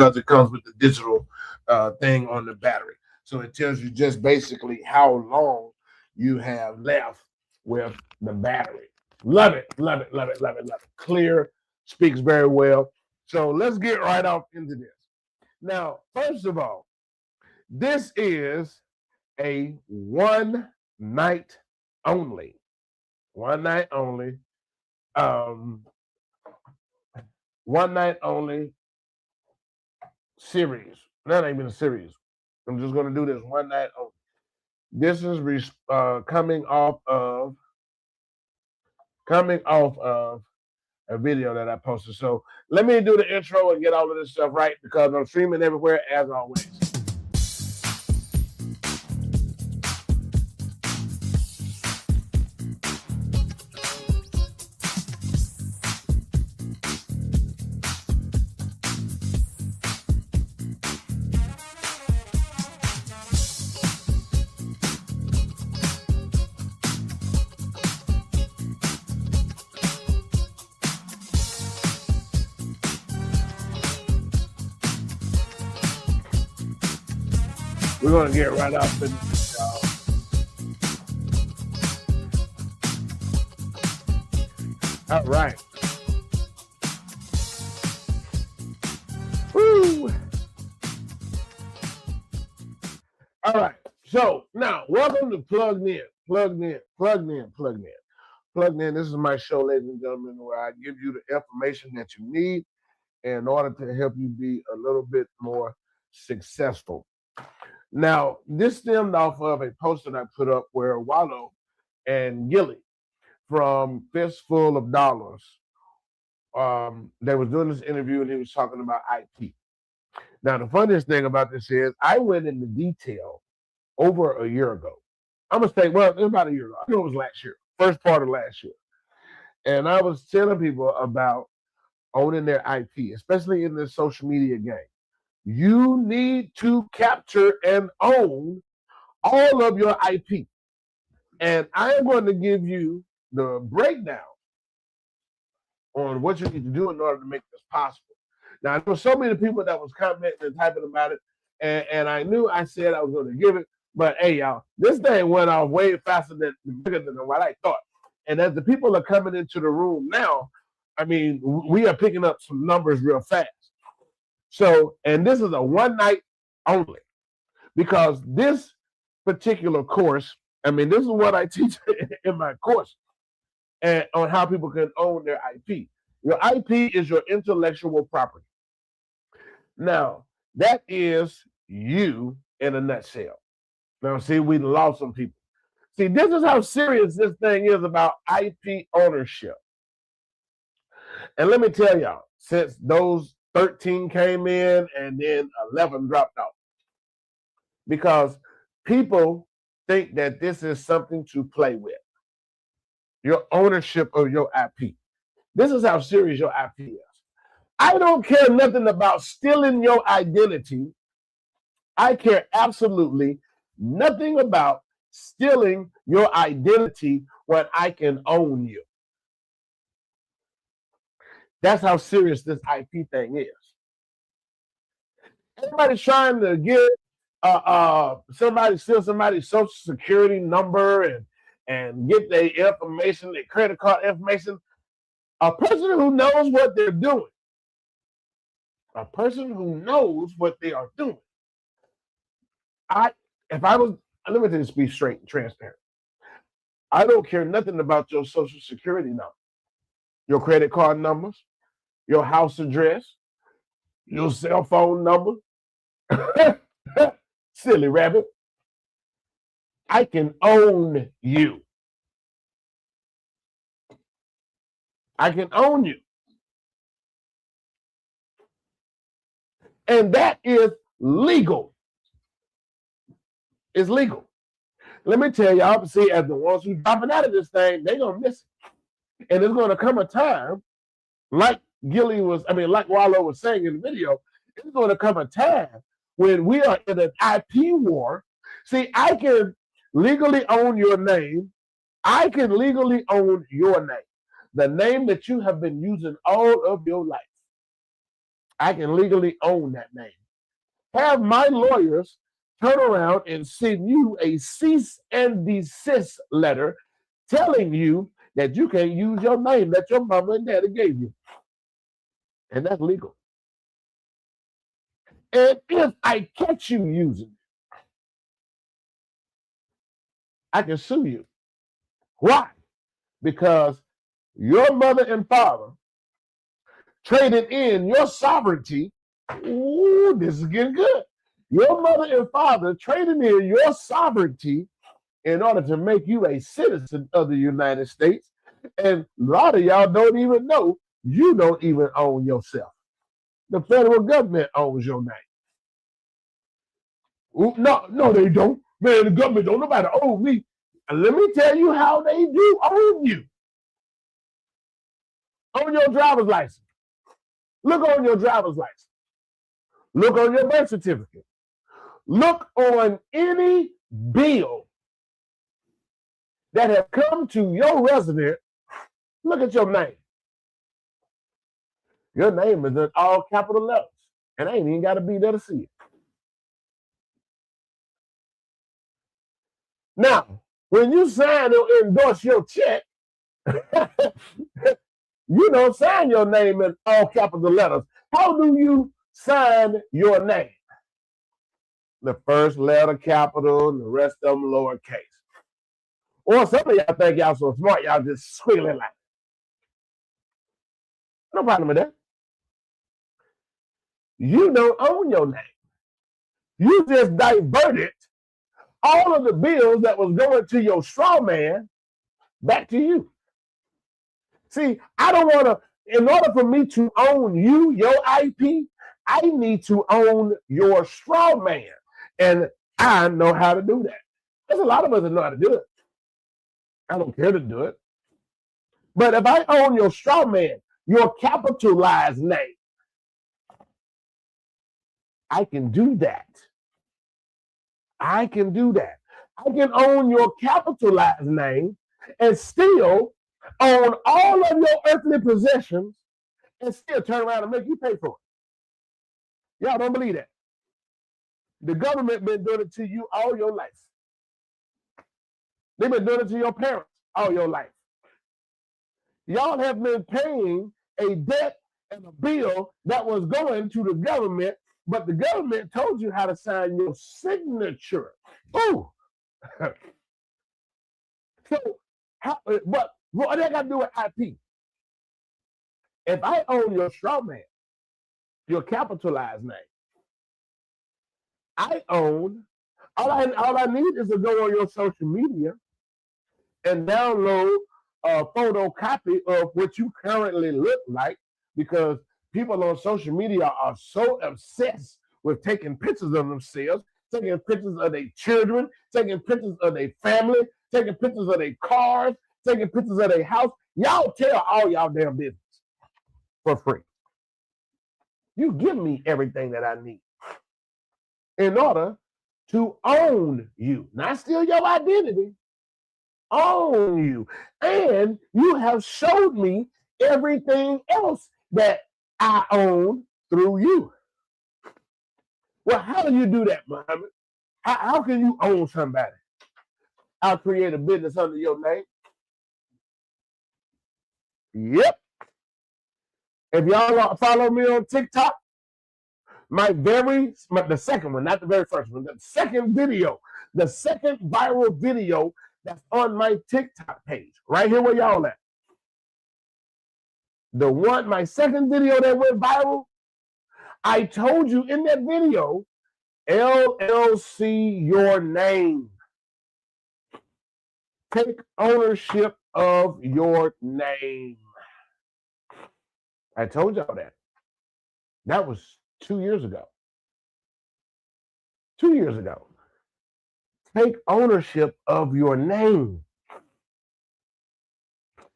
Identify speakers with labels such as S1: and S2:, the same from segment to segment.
S1: because it comes with the digital thing on the battery. So it tells you just basically how long you have left with the battery. Love it, love it, love it, love it, love it. Clear, speaks very well. So let's get right off into this. Now, first of all, this is a night only. One night only. Um, Night only series. Not even a series. I'm just going to do this one night only. This is coming off of a video that I posted. So let me do the intro and get all of this stuff right because I'm streaming everywhere as always. We're going to get right off into this, y'all. All right. Woo. All right. So now, welcome to Plugged In. Plugged In. Plugged In. Plugged In. Plugged In. This is my show, ladies and gentlemen, where I give you the information that you need in order to help you be a little bit more successful. Now, this stemmed off of a post that I put up where Wallow and Gilly from Fistful of Dollars, they was doing this interview and he was talking about IP. Now, the funniest thing about this is I went into detail over a year ago. I'm going to say, well, it was about a year ago. I know it was last year, first part of last year. And I was telling people about owning their IP, especially in this social media game. You need to capture and own all of your IP. And I am going to give you the breakdown on what you need to do in order to make this possible. Now, there were so many people that was commenting and typing about it, and I knew I said I was going to give it, but hey, y'all, this thing went off way faster than what I thought. And as the people are coming into the room now, I mean, we are picking up some numbers real fast. So, and this is a one night only because this particular course, I mean, this is what I teach in my course and on how people can own their IP. Your IP is your intellectual property. Now, that is you in a nutshell. Now, see, we lost some people. See, this is how serious this thing is about IP ownership. And let me tell y'all, since those 13 came in and then 11 dropped out. Because people think that this is something to play with. Your ownership of your IP. This is how serious your IP is. I don't care nothing about stealing your identity. I care absolutely nothing about stealing your identity when I can own you. That's how serious this IP thing is. Everybody's trying to get steal somebody's social security number and get their information, their credit card information. A person who knows what they're doing. A person who knows what they are doing. Let me just be straight and transparent. I don't care nothing about your social security number, your credit card numbers, your house address, your cell phone number. Silly rabbit. I can own you. I can own you. And that is legal. It's legal. Let me tell y'all, see, as the ones who dropping out of this thing, they're going to miss it. And there's going to come a time, like Wallow was saying in the video, it's going to come a time when we are in an IP war. See, I can legally own your name. I can legally own your name. The name that you have been using all of your life. I can legally own that name. Have my lawyers turn around and send you a cease and desist letter telling you that you can't use your name that your mama and daddy gave you. And that's legal. And if I catch you using it, I can sue you. Why? Because your mother and father traded in your sovereignty. Ooh, this is getting good. Your mother and father traded in your sovereignty in order to make you a citizen of the United States. And a lot of y'all don't even know you don't even own yourself. The federal government owns your name. Ooh, no, they don't. Man, the government don't nobody own me. And let me tell you how they do own you. On your driver's license. Look on your driver's license. Look on your birth certificate. Look on any bill that have come to your resident. Look at your name. Your name is in all capital letters. And I ain't even got to be there to see it. Now, when you sign or endorse your check, you don't sign your name in all capital letters. How do you sign your name? The first letter capital and the rest of them lowercase. Or some of y'all think y'all so smart, y'all just squiggling like. No problem with that. You don't own your name. You just diverted all of the bills that was going to your straw man back to you. See, I don't want to, in order for me to own you, your IP, I need to own your straw man. And I know how to do that. There's a lot of us that know how to do it. I don't care to do it. But if I own your straw man, your capitalized name, I can do that. I can do that. I can own your capitalized name and still own all of your earthly possessions and still turn around and make you pay for it. Y'all don't believe that. The government been doing it to you all your life. They've been doing it to your parents all your life. Y'all have been paying a debt and a bill that was going to the government, but the government told you how to sign your signature. Ooh. So, but what that got to do with IP? If I own your straw man, your capitalized name, I own, all I need is to go on your social media and download a photocopy of what you currently look like, because people on social media are so obsessed with taking pictures of themselves, taking pictures of their children, taking pictures of their family, taking pictures of their cars, taking pictures of their house. Y'all tell all y'all damn business for free. You give me everything that I need in order to own you, not steal your identity, own you. And you have showed me everything else that I own through you. Well, how do you do that, Muhammad? How can you own somebody? I'll create a business under your name. Yep. If y'all follow me on TikTok, the second one, not the very first one, the second viral video that's on my TikTok page, right here where y'all at. My second video that went viral, I told you in that video, LLC your name. Take ownership of your name. I told y'all that. That was 2 years ago. 2 years ago. Take ownership of your name.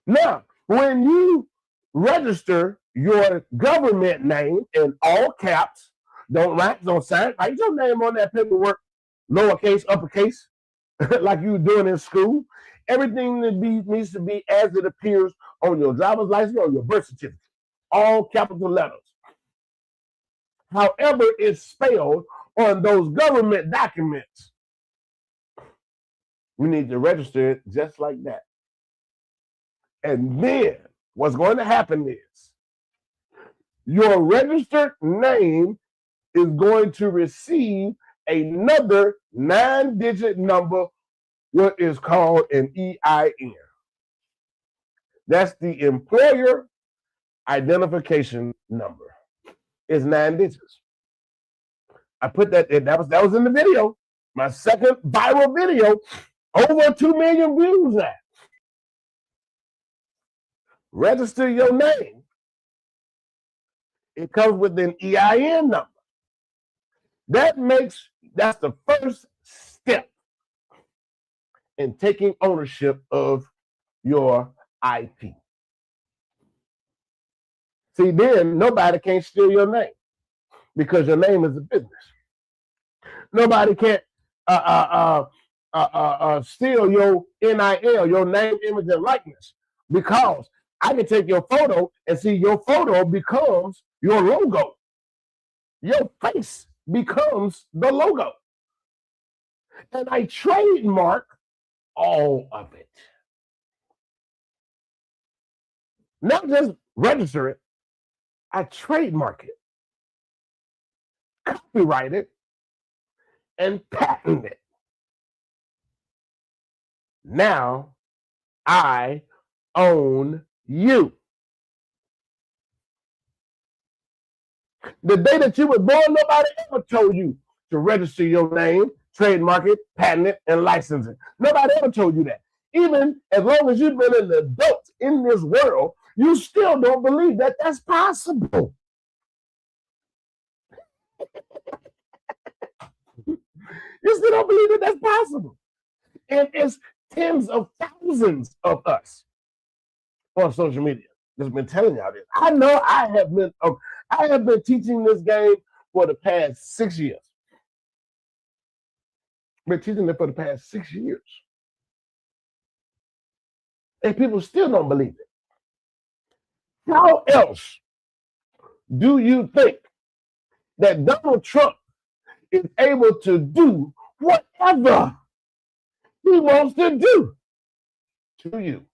S1: Now, when you register your government name in all caps, don't write, don't sign, write your name on that paperwork, lowercase, uppercase, like you were doing in school. Everything needs to be as it appears on your driver's license or your birth certificate. All capital letters. however it's spelled on those government documents. You need to register it just like that. And then what's going to happen is your registered name is going to receive another 9-digit number, what is called an EIN. That's the employer identification number. It's 9 digits. I put that in. That was in the video. My second viral video, over 2 million views now. Register your name. It comes with an EIN number. That's the first step in taking ownership of your IP. See, then nobody can steal your name because your name is a business. Nobody can't steal your NIL, your name, image, and likeness, because I can take your photo and see your photo becomes your logo. Your face becomes the logo. And I trademark all of it. Not just register it, I trademark it, copyright it, and patent it. Now I own you. The day that you were born, nobody ever told you to register your name, trademark it, patent it, and license it. Nobody ever told you that. Even as long as you've been an adult in this world, you still don't believe that that's possible. You still don't believe that that's possible. And it's tens of thousands of us on social media that's been telling y'all this. I know I have been teaching this game for the past 6 years. Been teaching it for the past 6 years. And people still don't believe it. How else do you think that Donald Trump is able to do whatever he wants to do to you?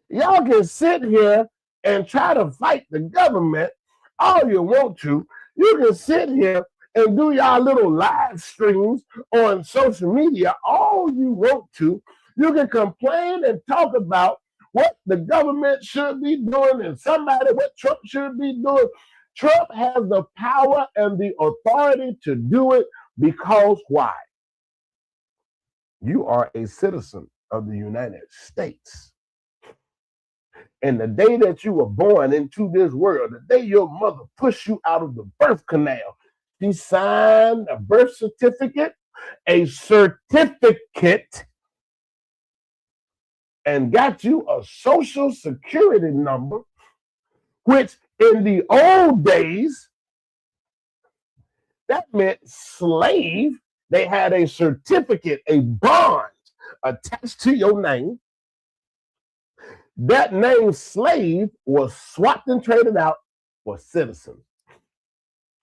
S1: Y'all can sit here and try to fight the government all you want to. You can sit here and do y'all little live streams on social media all you want to. You can complain and talk about what the government should be doing and what Trump should be doing. Trump has the power and the authority to do it because why? You are a citizen of the United States. And the day that you were born into this world, the day your mother pushed you out of the birth canal, she signed a birth certificate, and got you a social security number, which in the old days, that meant slave. They had a certificate, a bond attached to your name. That name slave was swapped and traded out for citizen.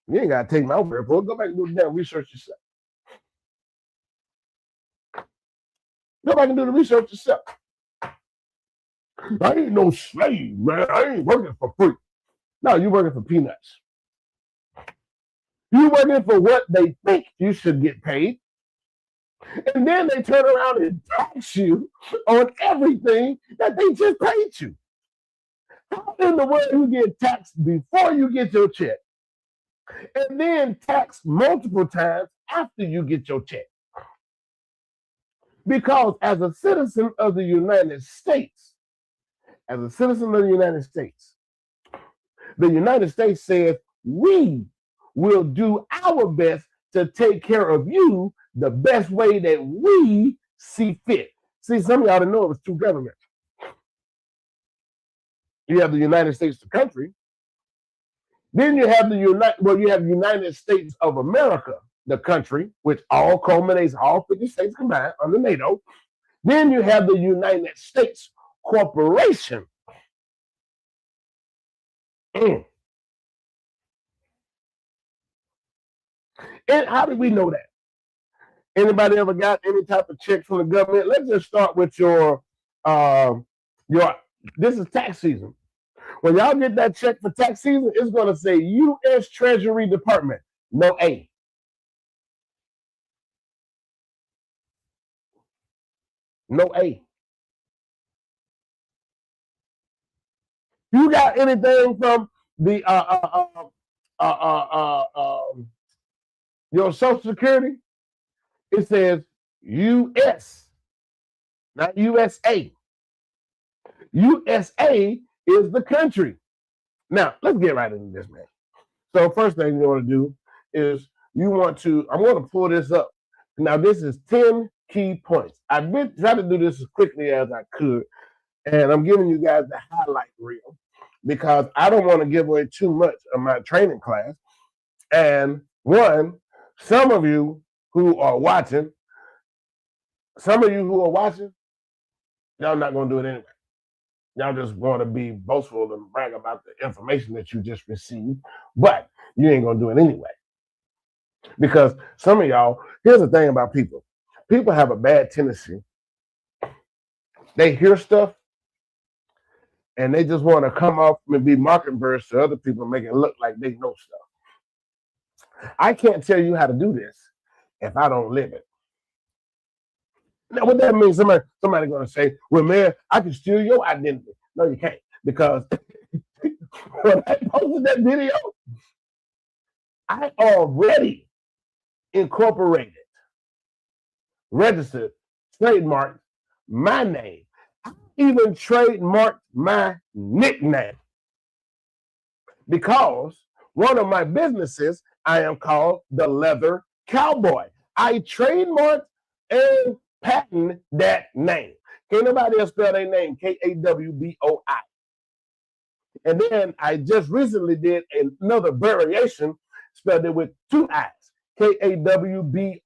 S1: You ain't got to take my word for it. Go back and do the damn research yourself. Go back and do the research yourself. I ain't no slave, man. I ain't working for free. No, you're working for peanuts. You're working for what they think you should get paid. And then they turn around and tax you on everything that they just paid you. How in the world you get taxed before you get your check, and then taxed multiple times after you get your check? Because as a citizen of the United States, the United States says we will do our best to take care of you the best way that we see fit. See, some of y'all didn't know it was two governments. You have the United States, the country. Then you have United States of America, the country, which all culminates, all 50 states combined under NATO. Then you have the United States Corporation. And how do we know that? Anybody ever got any type of check from the government? Let's just start with uh, your. This is tax season. When y'all get that check for tax season, it's going to say U.S. Treasury Department. No A. No A. You got anything from the your Social Security? It says U.S., not USA. USA is the country. Now, let's get right into this, man. So first thing you want to do is I'm going to pull this up. Now, this is 10 key points. I've been trying to do this as quickly as I could, and I'm giving you guys the highlight reel because I don't want to give away too much of my training class. And some of you who are watching, y'all not going to do it anyway. Y'all just want to be boastful and brag about the information that you just received, but you ain't going to do it anyway. Because some of y'all, here's the thing about people. People have a bad tendency. They hear stuff and they just want to come off and be mockingbirds to other people, make it look like they know stuff. I can't tell you how to do this if I don't live it. Now, what that means, somebody going to say, well, man, I can steal your identity. No, you can't. Because when I posted that video, I already incorporated, registered, trademarked my name. I even trademarked my nickname. Because one of my businesses, I am called the Leather Cowboy. I trademarked and patent that name. Can't nobody else spell their name, Kawboi. And then I just recently did another variation, spelled it with 2 I's, Kawboi.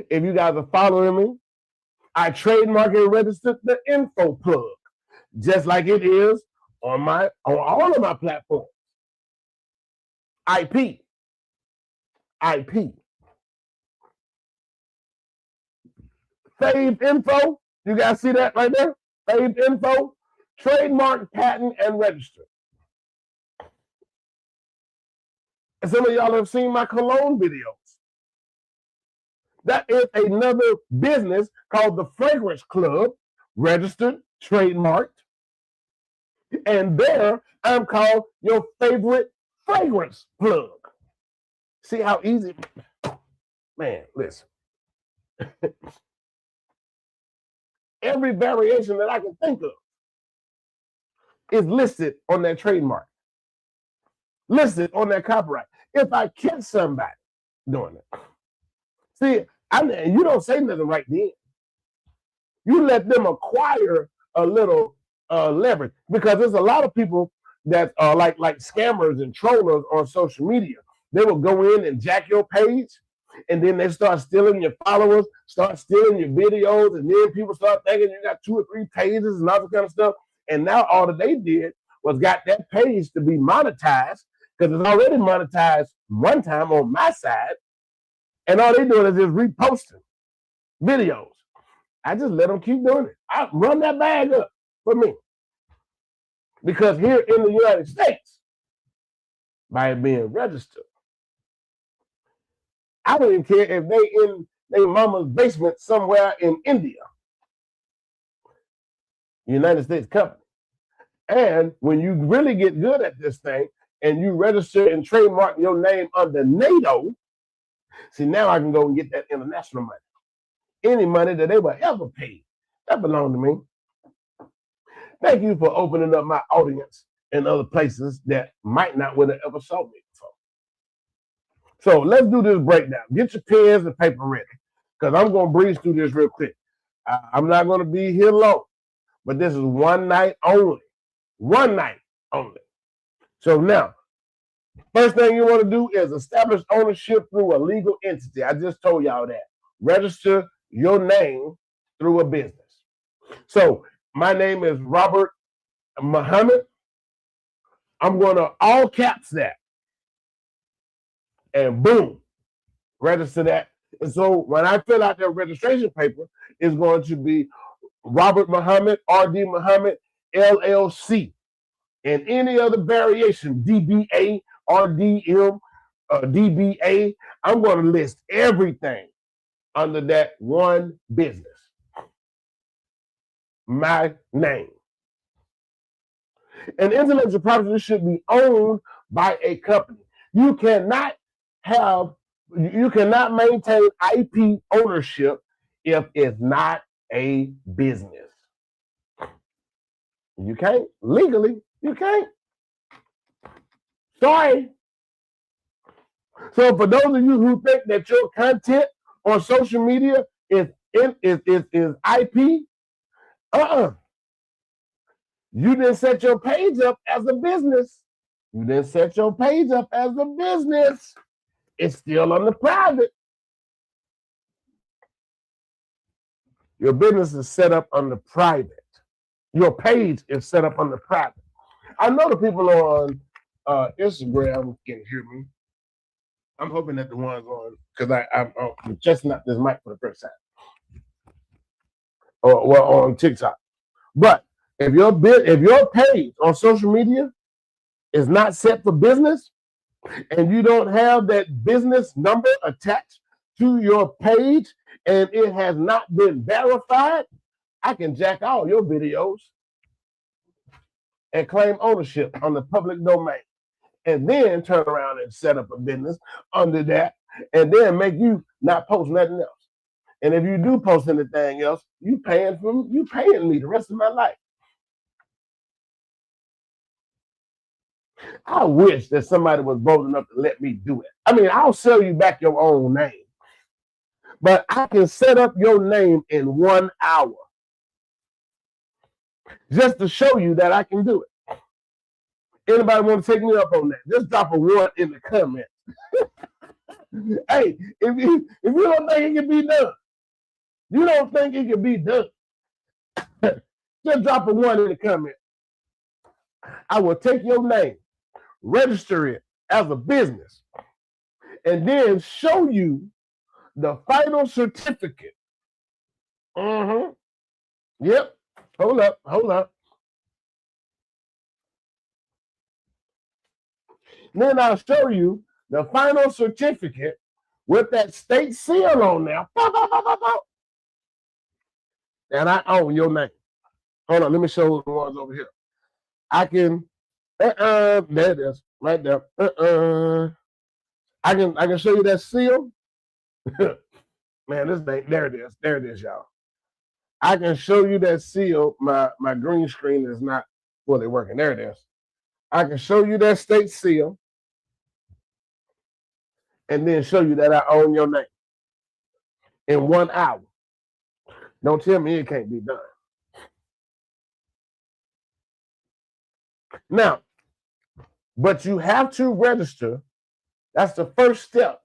S1: If you guys are following me, I trademarked and registered the info plug, just like it is on all of my platforms. IP. Saved info. You guys see that right there? Saved info, trademark, patent, and register. And some of y'all have seen my cologne videos. That is another business called the Fragrance Club, registered, trademarked. And there I'm called your favorite fragrance plug. See how easy? Man, listen. Every variation that I can think of is listed on that trademark, listed on that copyright. If I catch somebody doing it, see, you don't say nothing right then. You let them acquire a little leverage, because there's a lot of people that are like scammers and trollers on social media. They will go in and jack your page, and then they start stealing your followers, start stealing your videos, and then people start thinking you got 2 or 3 pages and all that kind of stuff. And now all that they did was got that page to be monetized, because it's already monetized one time on my side, and all they doing is just reposting videos. I just let them keep doing it. I run that bag up for me. Because here in the United States, by it being registered, I don't even care if they in their mama's basement somewhere in India. United States company. And when you really get good at this thing and you register and trademark your name under NATO, see, now I can go and get that international money. Any money that they will ever pay, that belongs to me. Thank you for opening up my audience in other places that might not would have ever saw me before. So let's do this breakdown. Get your pens and paper ready, because I'm going to breeze through this real quick. I'm not going to be here long, but this is one night only. One night only. So now, first thing you want to do is establish ownership through a legal entity. I just told y'all that. Register your name through a business. So my name is Robert Muhammad. I'm going to all caps that. and boom, register that. And so when I fill out that registration paper, it's going to be Robert Muhammad, RD Muhammad, LLC, and any other variation, DBA, RDM, DBA. I'm going to list everything under that one business. My name. And intellectual property should be owned by a company. You cannot maintain IP ownership if it's not a business. You can't. Legally, you can't. Sorry. So for those of you who think that your content on social media is IP, you didn't set your page up as a business. You didn't set your page up as a business. It's still on the private. Your business is set up on the private. Your page is set up on the private. I know the people on Instagram can hear me. I'm hoping that the ones on, because I'm just not this mic for the first time. Or well, on TikTok. But if your page on social media is not set for business, and you don't have that business number attached to your page, and it has not been verified, I can jack all your videos and claim ownership on the public domain, and then turn around and set up a business under that, and then make you not post nothing else. And if you do post anything else, you paying me the rest of my life. I wish that somebody was bold enough to let me do it. I mean, I'll sell you back your own name, but I can set up your name in 1 hour just to show you that I can do it. Anybody want to take me up on that? Just drop a 1 in the comments. Hey, if you don't think it can be done, you don't think it can be done, just drop a 1 in the comment. I will take your name, register it as a business, and then show you the final certificate. Yep. Hold up. Then I'll show you the final certificate with that state seal on there. And I own your name. Hold on, let me show the ones over here. I can, there it is, right there. I can show you that seal. Man, this thing, there it is, y'all. I can show you that seal. My green screen is not fully working. There it is. I can show you that state seal and then show you that I own your name in 1 hour. Don't tell me it can't be done. Now, but you have to register. That's the first step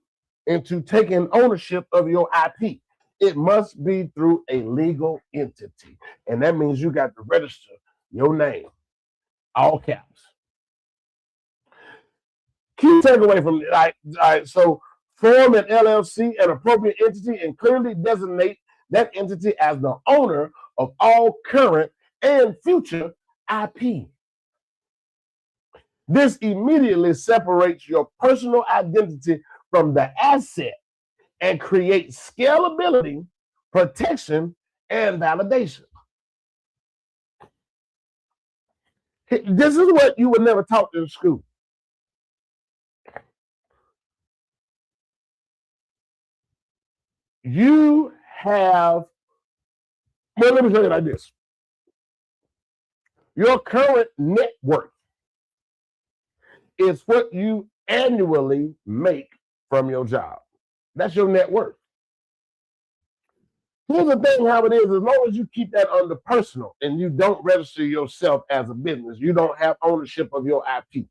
S1: into taking ownership of your IP. It must be through a legal entity. And that means you got to register your name, all caps. Key takeaway from it. All right, so form an LLC, an appropriate entity, and clearly designate that entity as the owner of all current and future IP. This immediately separates your personal identity from the asset and creates scalability, protection, and validation. This is what you would never taught in school. You have, well, let me tell you like this. Your current net worth is what you annually make from your job. That's your net worth. Here's the thing, how it is, as long as you keep that under personal and you don't register yourself as a business, you don't have ownership of your IP,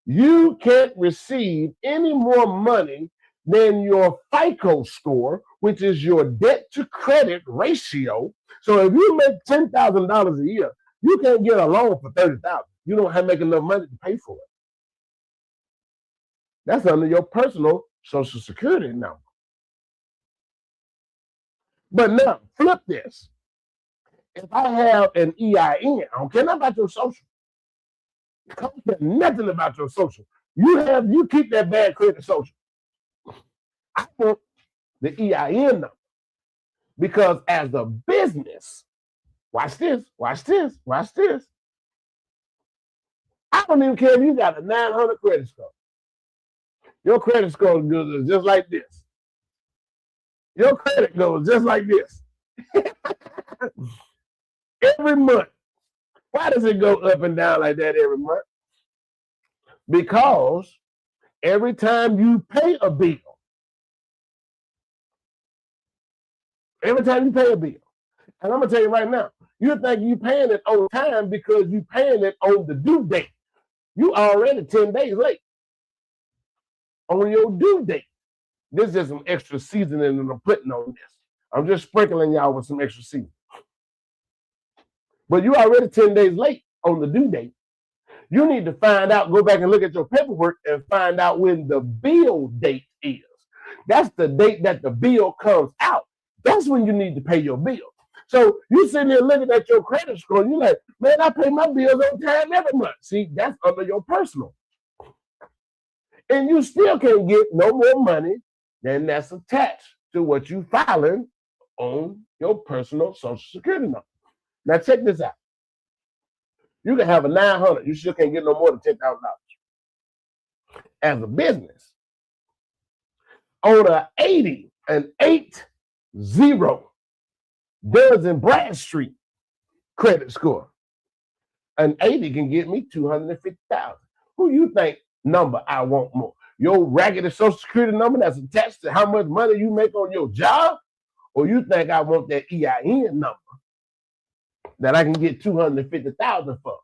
S1: you can't receive any more money than your FICO score, which is your debt to credit ratio. So if you make $10,000 a year, you can't get a loan for $30,000. You don't have to make enough money to pay for it. That's under your personal Social Security number. But now, flip this. If I have an EIN, I don't care nothing about your social. I don't care nothing about your social. You keep that bad credit social. I want the EIN number. Because as a business, watch this. I don't even care if you got a 900 credit score. Your credit score goes just like this. Your credit goes just like this. Every month. Why does it go up and down like that every month? Because every time you pay a bill, and I'm going to tell you right now, you think you're paying it on time because you're paying it on the due date. You already 10 days late on your due date. This is just some extra seasoning that I'm putting on this. I'm just sprinkling y'all with some extra seasoning. But you already 10 days late on the due date. You need to find out, go back and look at your paperwork and find out when the bill date is. That's the date that the bill comes out. That's when you need to pay your bill. So you sitting there looking at your credit score, and you're like, man, I pay my bills on time every month. See, that's under your personal. And you still can't get no more money than that's attached to what you filing on your personal Social Security number. Now check this out. You can have a 900, you still can't get no more than $10,000. As a business, on an 80 Duz and Bradstreet credit score, an 80 can get me $250,000. Who you think number I want more? Your raggedy Social Security number that's attached to how much money you make on your job? Or you think I want that EIN number that I can get $250,000 for?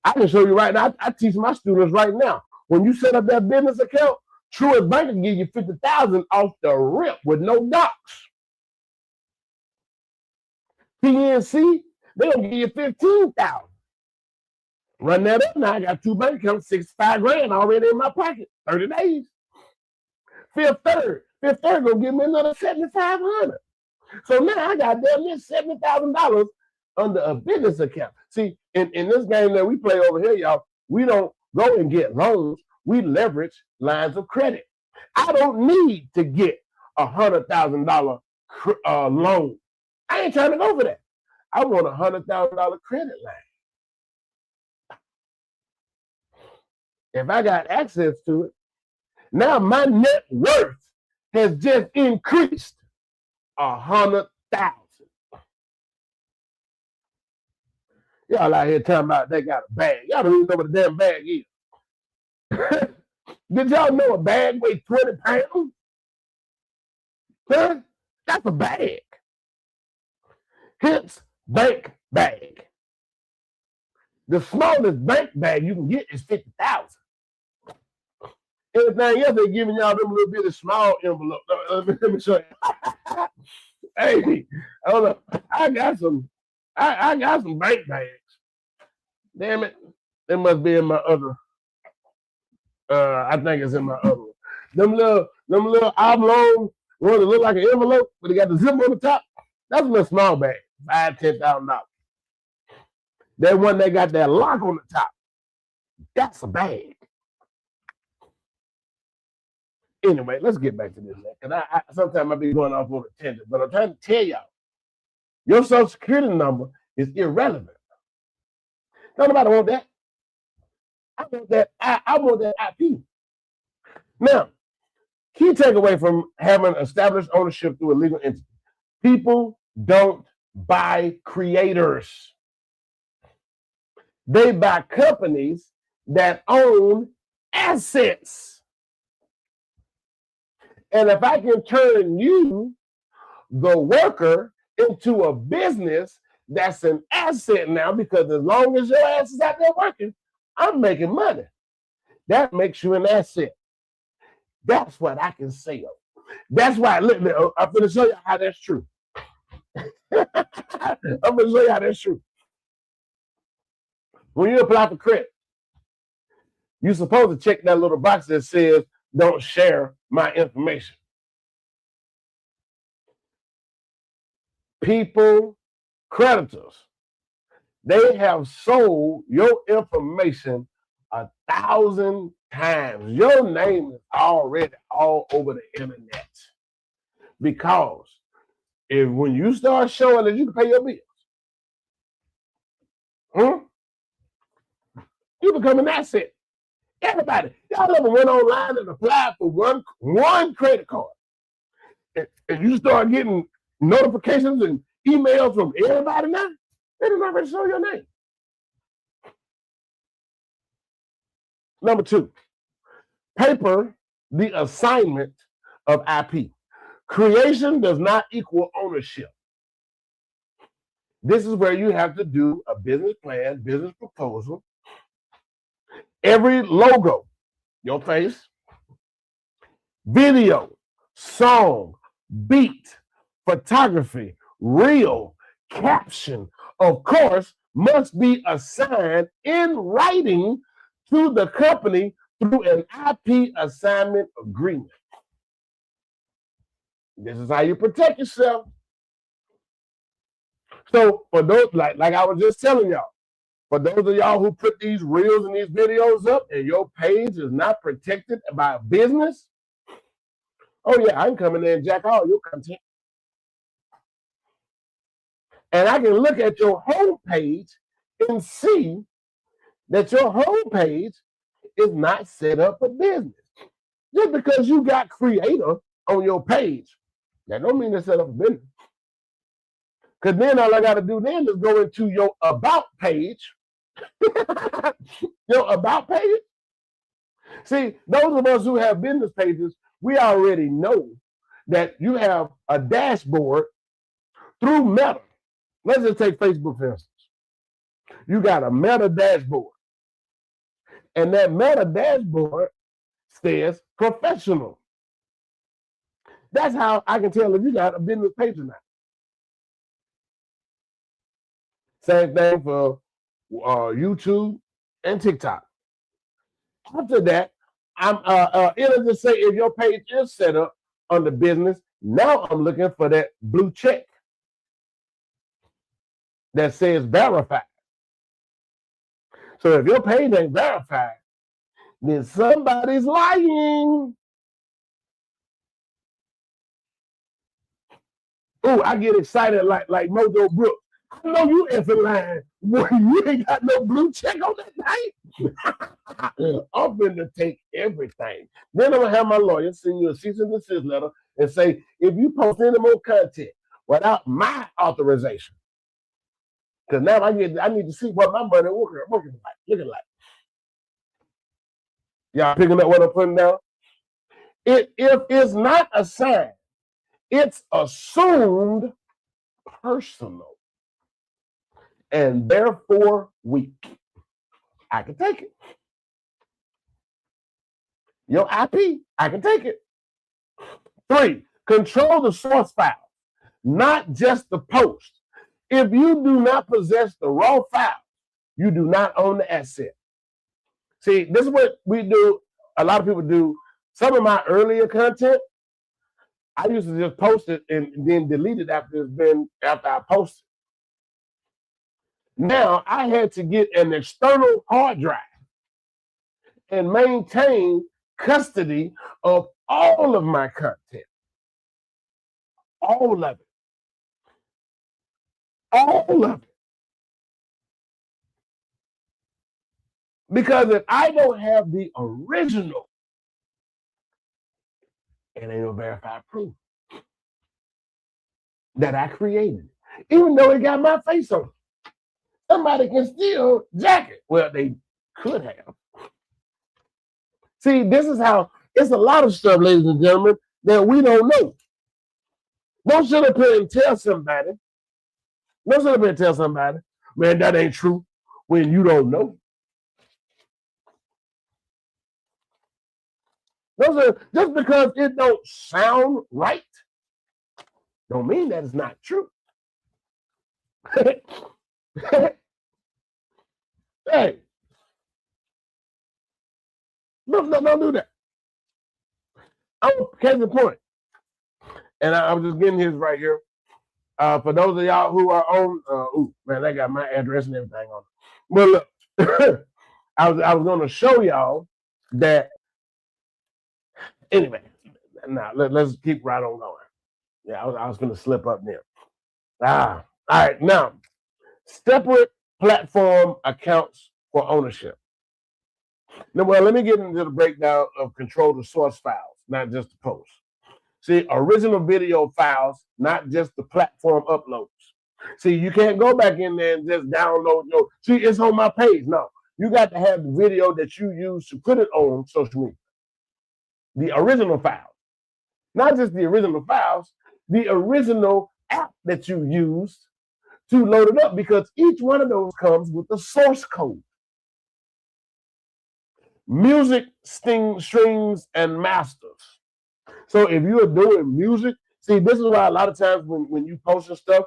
S1: I can show you right now. I teach my students right now. When you set up that business account, Truist Bank can give you $50,000 off the rip with no docs. PNC, they'll give you $15,000. Run that up now. I got two bank accounts, $65,000 already in my pocket, 30 days. Fifth Third gonna give me another $7,500. So now I got damn near $70,000 under a business account. See, in this game that we play over here, y'all, we don't go and get loans. We leverage lines of credit. I don't need to get a $100,000 loan. I ain't trying to go for that. I want a $100,000 credit line. If I got access to it, now my net worth has just increased 100,000. Y'all out here talking about they got a bag. Y'all don't even know what a damn bag is. Did y'all know a bag weighs 20 pounds? Huh? That's a bag. Hence, bank bag. The smallest bank bag you can get is 50,000. Everything else they're giving y'all them little bit of small envelope. Let me show you. Hey, hold up. I got some bank bags. Damn it. It must be in my other. I think it's in my other one. Them little oblong ones that look like an envelope, but they got the zip on the top. That's a little small bag, $5,000-$10,000. That one that got that lock on the top, that's a bag. Anyway, let's get back to this. Because sometimes I be going off on a tangent, but I'm trying to tell y'all, your Social Security number is irrelevant. Don't nobody want that. I want that. I want that IP. Now, key takeaway from having established ownership through a legal entity: people don't buy creators. They buy companies that own assets. And if I can turn you, the worker, into a business that's an asset now, because as long as your ass is out there working, I'm making money. That makes you an asset. That's what I can sell. That's why, look, I'm going to show you how that's true. I'm going to show you how that's true. When you apply for credit, you're supposed to check that little box that says, don't share my information. People, creditors, they have sold your information 1,000 times. Your name is already all over the internet. Because when you start showing that you can pay your bills, you become an asset. Everybody, y'all ever went online and applied for one credit card, and you start getting notifications and emails from everybody now? They didn't already show your name. Number 2, paper the assignment of IP. Creation does not equal ownership. This is where you have to do a business plan, business proposal. Every logo, your face, video, song, beat, photography, reel, caption, of course, must be assigned in writing to the company through an IP assignment agreement. This is how you protect yourself. So for those, like I was just telling y'all, for those of y'all who put these reels and these videos up and your page is not protected by a business, oh yeah, I can come in there and jack all your content. And I can look at your home page and see that your home page is not set up for business. Just because you got creator on your page, that don't mean it's set up for business. Because then all I got to do then is go into your about page. Your about page. See, those of us who have business pages, we already know that you have a dashboard through Meta. Let's just take Facebook, for instance. You got a Meta dashboard. And that Meta dashboard says professional. That's how I can tell if you got a business page or not. Same thing for YouTube and TikTok. After that, it'll just say if your page is set up under business. Now I'm looking for that blue check that says verified. So if your page ain't verified, then somebody's lying. Oh, I get excited like Mojo Brooks. I know you effing lying. Boy, you ain't got no blue check on that night. I'm finna take everything. Then I'm gonna have my lawyer send you a cease and desist letter and say, if you post any more content without my authorization, because now I need to see what my money looking like. Y'all picking up what I'm putting down? If it's not assigned, it's assumed personal and therefore weak. I can take it. Your IP, I can take it. 3, control the source file, not just the post. If you do not possess the raw file, you do not own the asset. See, this is what we do. A lot of people do. Some of my earlier content, I used to just post it and then delete it after I posted. Now I had to get an external hard drive and maintain custody of all of my content. All of it. All of it. Because if I don't have the original, it ain't no verified proof that I created it. Even though it got my face on it. Somebody can still jack it. Well, they could have. See, this is how, it's a lot of stuff, ladies and gentlemen, that we don't know. Don't sit up here and tell somebody, man, that ain't true when you don't know. Just because it don't sound right, don't mean that it's not true. Hey, Don't do that. Case in point, and I'm just getting his right here. For those of y'all who are on, man, they got my address and everything on it. But look, I was going to show y'all that. Anyway, now let's keep right on going. Yeah, I was going to slip up there. All right. Now, separate platform accounts for ownership. Now, well, let me get into the breakdown of control the source files, not just the post. See, original video files, not just the platform uploads. See, you can't go back in there and just download see, it's on my page. No, you got to have the video that you use to put it on social media. The original files. Not just the original files, the original app that you used to load it up, because each one of those comes with the source code. Music, strings, and masters. So if you are doing music, see, this is why a lot of times when you post stuff,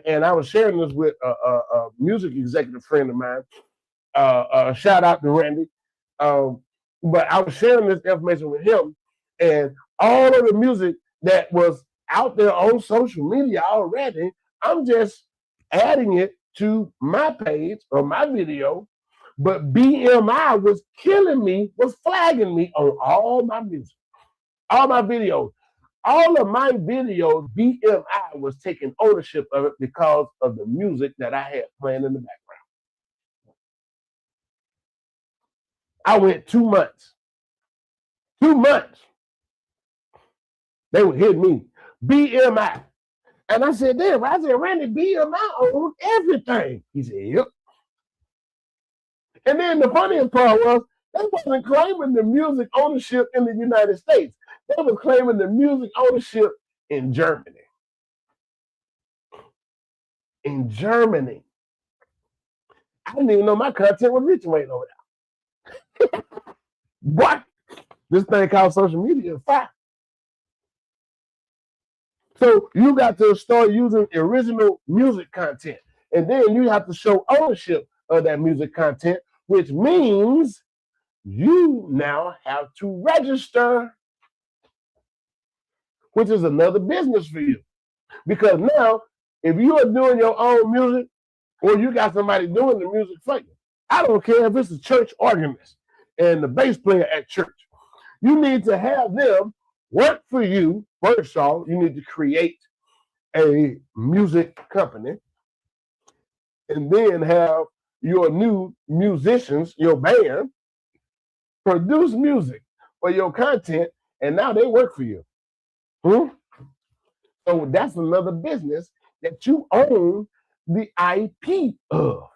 S1: and I was sharing this with a music executive friend of mine, shout out to Randy, but I was sharing this information with him, and all of the music that was out there on social media already, I'm just adding it to my page or my video, but BMI was killing me, was flagging me on all my music, all my videos. All of my videos, BMI was taking ownership of it because of the music that I had playing in the background. I went 2 months. 2 months. They would hit me, BMI. And I said, damn, Randy, BMI owns everything. He said, yep. And then the funniest part was, they wasn't claiming the music ownership in the United States. They were claiming the music ownership in Germany. In Germany. I didn't even know my content was reaching way over there. What? This thing called social media is fire. So you got to start using original music content. And then you have to show ownership of that music content, which means you now have to register, which is another business for you. Because now, if you are doing your own music, or you got somebody doing the music for you, I don't care if it's a church organist and the bass player at church, you need to have them work for you. First of all, you need to create a music company, and then have your new musicians, your band, produce music for your content, and now they work for you. So that's another business that you own the IP of.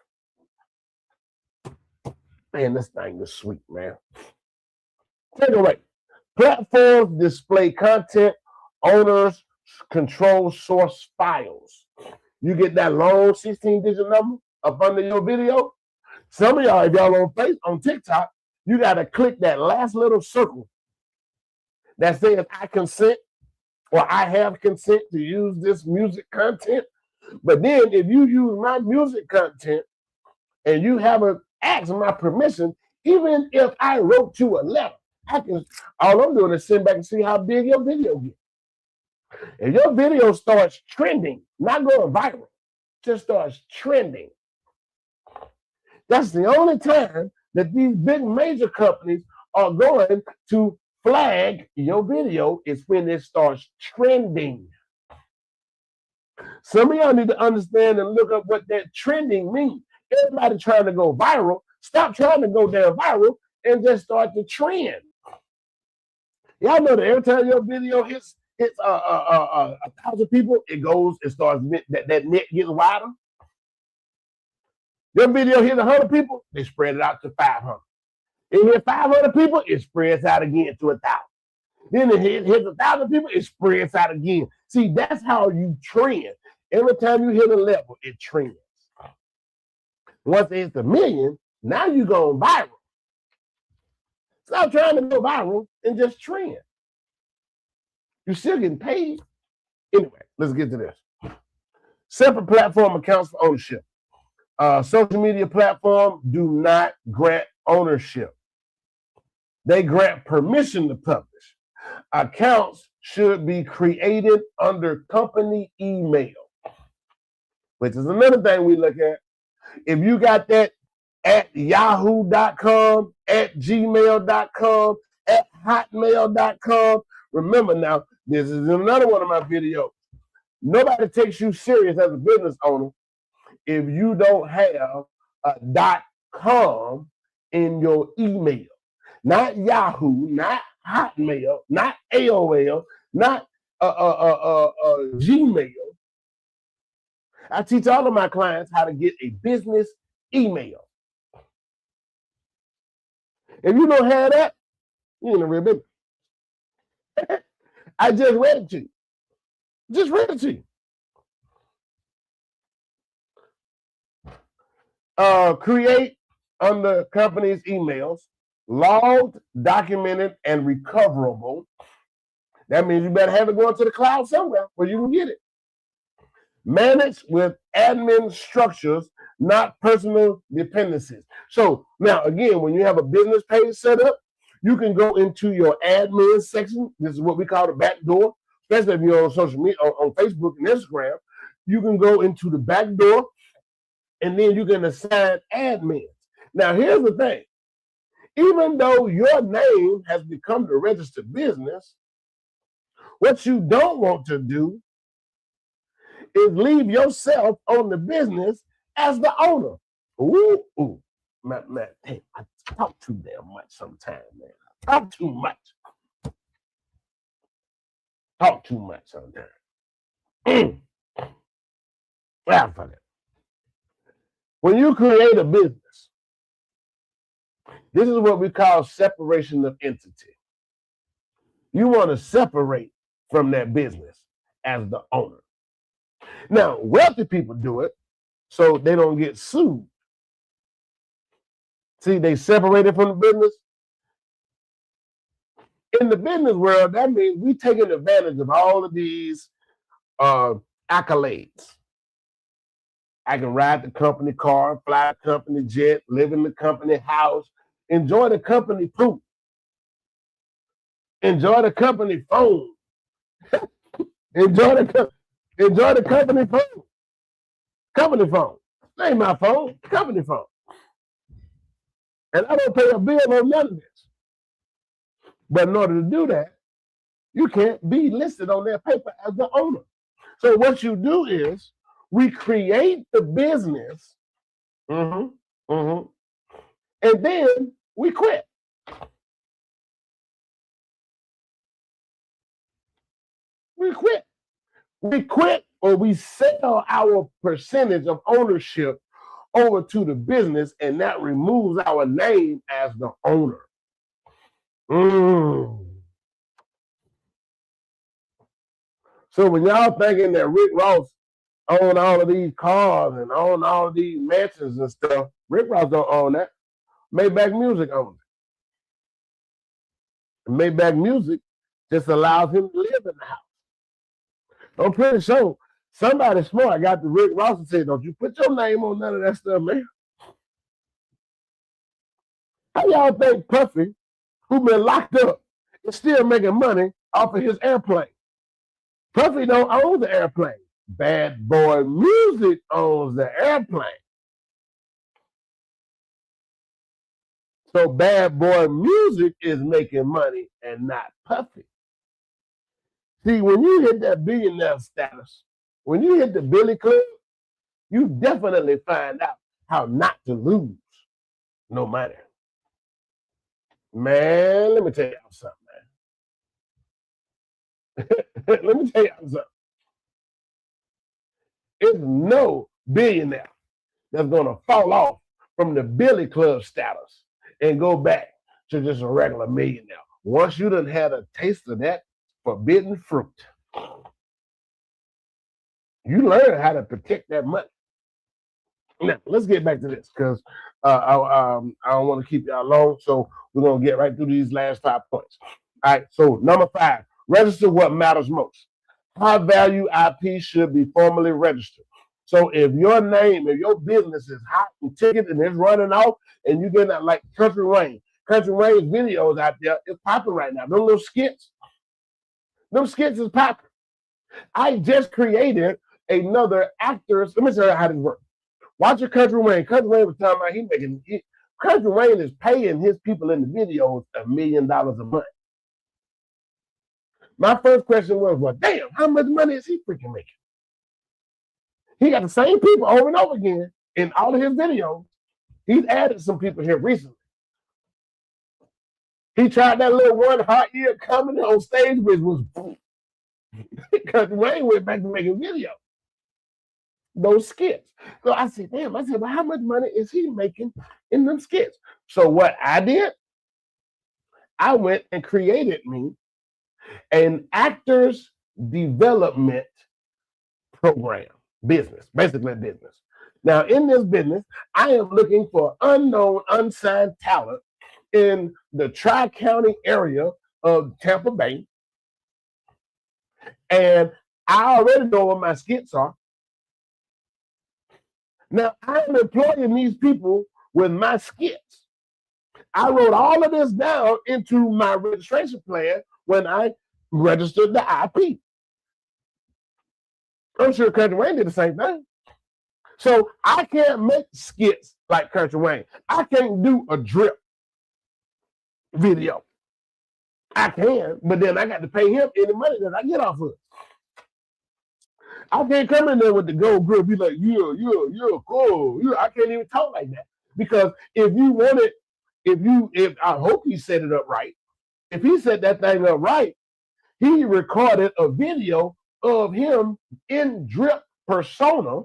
S1: Man, this thing is sweet, man. Take it away. Platforms display content, owners control source files. You get that long 16-digit number up under your video. Some of y'all, if y'all on TikTok, you got to click that last little circle that says I consent, or I have consent to use this music content. But then if you use my music content and you haven't asked my permission, even if I wrote you a letter, all I'm doing is sit back and see how big your video gets. If your video starts trending, not going viral, just starts trending, that's the only time that these big major companies are going to flag your video, is when it starts trending. Some of y'all need to understand and look up what that trending means. Everybody trying to go viral, stop trying to go down viral and just start to trend. Y'all know that every time your video hits 1,000 people, it starts, that net gets wider. Your video hits 100 people, they spread it out to 500. It hits 500 people, it spreads out again to 1,000. Then it hits 1,000 people, it spreads out again. See, that's how you trend. Every time you hit a level, it trends. Once it hits 1 million, now you're going viral. Stop trying to go viral and just trend. You're still getting paid. Anyway, let's get to this. Separate platform accounts for ownership. Social media platform do not grant ownership. They grant permission to publish. Accounts should be created under company email, which is another thing we look at. If you got that at yahoo.com, at gmail.com, at hotmail.com, remember now, this is another one of my videos. Nobody takes you serious as a business owner if you don't have a .com in your email. Not Yahoo, not Hotmail, not AOL, not Gmail. I teach all of my clients how to get a business email. If you don't have that, you're in a real business. I just read it to you. Just read it to you. Create under company's emails, logged, documented, and recoverable. That means you better have it going to the cloud somewhere where you can get it. Managed with admin structures, not personal dependencies. So now, again, when you have a business page set up, you can go into your admin section. This is what we call the back door, especially if you're on social media, on Facebook and Instagram. You can go into the back door, and then you can assign admins. Now, here's the thing. Even though your name has become the registered business, what you don't want to do is leave yourself on the business as the owner. Ooh. Man, hey, I talk too damn much sometimes, man. I talk too much. Talk too much sometimes. Well, fuck it. When you create a business, this is what we call separation of entity. You want to separate from that business as the owner. Now, wealthy people do it so they don't get sued. See, they separated from the business. In the business world, that means we taking advantage of all of these accolades. I can ride the company car, fly the company jet, live in the company house, enjoy the company poop, enjoy the company phone, enjoy the company phone. Company phone. That ain't my phone, company phone. And I don't pay a bill on none of this. But in order to do that, you can't be listed on their paper as the owner. So what you do is we create the business, and then we quit. We quit or we sell our percentage of ownership over to the business, and that removes our name as the owner. So when y'all thinking that Rick Ross own all of these cars and own all of these mansions and stuff, Rick Ross don't own that. Maybach Music owns it. And Maybach Music just allows him to live in the house. I'm pretty sure somebody smart got to Rick Ross and said, don't you put your name on none of that stuff, man. How y'all think Puffy, who been locked up, is still making money off of his airplane? Puffy don't own the airplane. Bad Boy Music owns the airplane. So Bad Boy Music is making money and not Puffy. See, when you hit that billionaire status, when you hit the Billy Club, you definitely find out how not to lose no money. Man, let me tell y'all something, man. Let me tell y'all something. It's no billionaire that's going to fall off from the Billy Club status and go back to just a regular millionaire. Once you done had a taste of that forbidden fruit, you learn how to protect that money. Now, let's get back to this because I don't want to keep y'all long, so we're going to get right through these last 5 points. All right, so number 5, register what matters most. High value IP should be formally registered. So if your name, if your business is hot and ticking and it's running off and you get that like country rain, Country Wayne's videos out there is popping right now. Those little skits. Them skits is popping. I just created another actors. Let me tell you how this works. Watch your Country Wayne. Country Wayne was talking about Country Wayne is paying his people in the videos $1 million a month. My first question was, well, damn, how much money is he freaking making? He got the same people over and over again in all of his videos. He's added some people here recently. He tried that little one hot year coming on stage, which was boom. Country Wayne went back to making videos. Those skits. So I said, damn, well, how much money is he making in them skits? So what I did, I went and created me an actors development program, business, basically business. Now, in this business, I am looking for unknown, unsigned talent in the Tri-County area of Tampa Bay. And I already know what my skits are. Now, I'm employing these people with my skits. I wrote all of this down into my registration plan when I registered the IP. I'm sure Country Wayne did the same thing. So I can't make skits like Country Wayne. I can't do a drip video. I can, but then I got to pay him any money that I get off of it. I can't come in there with the gold grip, be like, yeah, cool. I can't even talk like that. Because if you want it, if I hope he set it up right. If he set that thing up right, he recorded a video of him in drip persona.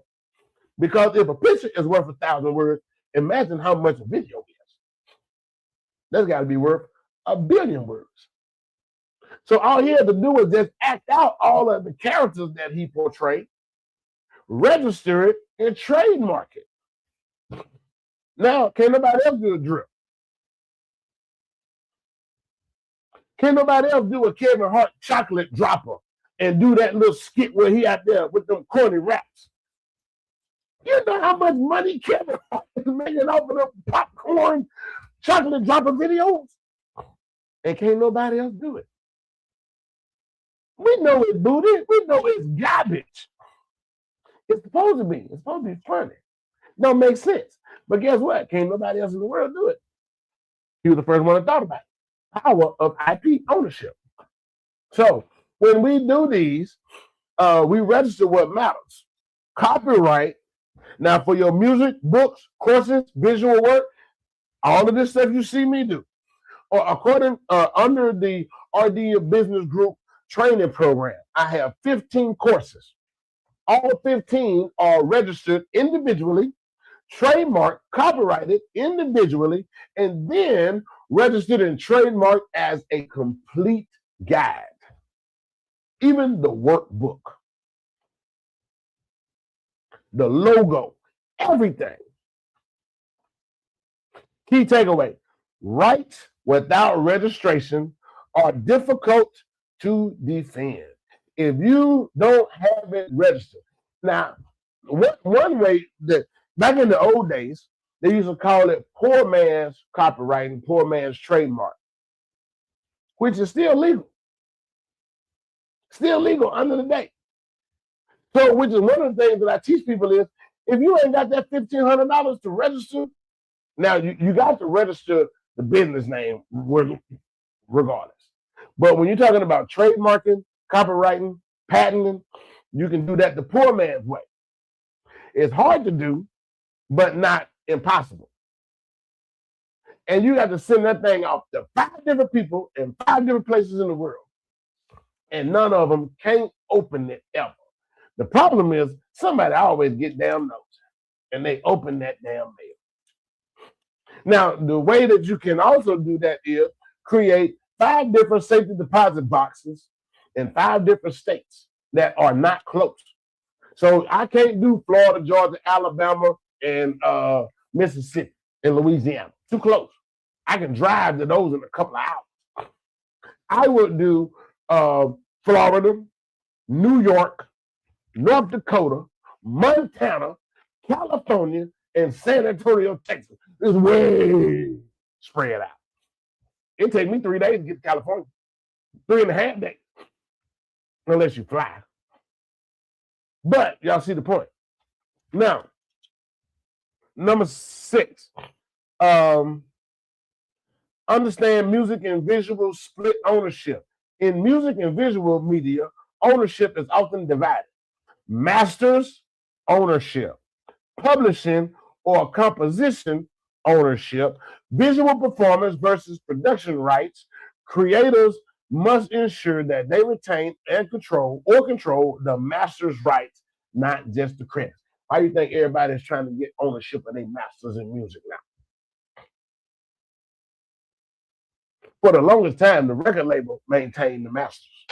S1: Because if a picture is worth 1,000 words, imagine how much a video is. That's got to be worth 1 billion words. So all he had to do was just act out all of the characters that he portrayed, register it, and trademark it. Now, can't nobody else do a drip? Can't nobody else do a Kevin Hart chocolate dropper and do that little skit where he out there with them corny raps? You know how much money Kevin Hart is making off of them popcorn chocolate dropper videos? And can't nobody else do it. We know it's booty. We know it's garbage. It's supposed to be. It's supposed to be funny. Don't make sense. But guess what? Can't nobody else in the world do it. He was the first one that thought about it. Power of IP ownership. So when we do these, we register what matters. Copyright. Now for your music, books, courses, visual work, all of this stuff you see me do, or under the RD Business Group training program, I have 15 courses. All 15 are registered individually, trademarked, copyrighted individually, and then registered and trademarked as a complete guide. Even the workbook, the logo, everything. Key takeaway: rights without registration are difficult to defend if you don't have it registered. Now, one way that back in the old days, they used to call it poor man's copyright and poor man's trademark, which is still legal. Still legal under the day. So, which is one of the things that I teach people is, if you ain't got that $1,500 to register, now you got to register the business name regardless. But when you're talking about trademarking, copywriting, patenting, you can do that the poor man's way. It's hard to do, but not impossible. And you got to send that thing off to 5 different people in 5 different places in the world. And none of them can't open it ever. The problem is somebody always get damn nosy and they open that damn mail. Now, the way that you can also do that is create 5 different safety deposit boxes in 5 different states that are not close. So I can't do Florida, Georgia, Alabama, and Mississippi and Louisiana. Too close. I can drive to those in a couple of hours. I would do Florida, New York, North Dakota, Montana, California, and San Antonio, Texas. It's way spread out. It take me 3 days to get to California. 3.5 days. Unless you fly. But y'all see the point. Now, number 6. Understand music and visual split ownership. In music and visual media, ownership is often divided. Masters, ownership. Publishing or composition, ownership. Visual performance versus production rights. Creators must ensure that they retain and control the master's rights, not just the credits. Why do you think everybody's trying to get ownership of their masters in music now? For the longest time, the record label maintained the masters.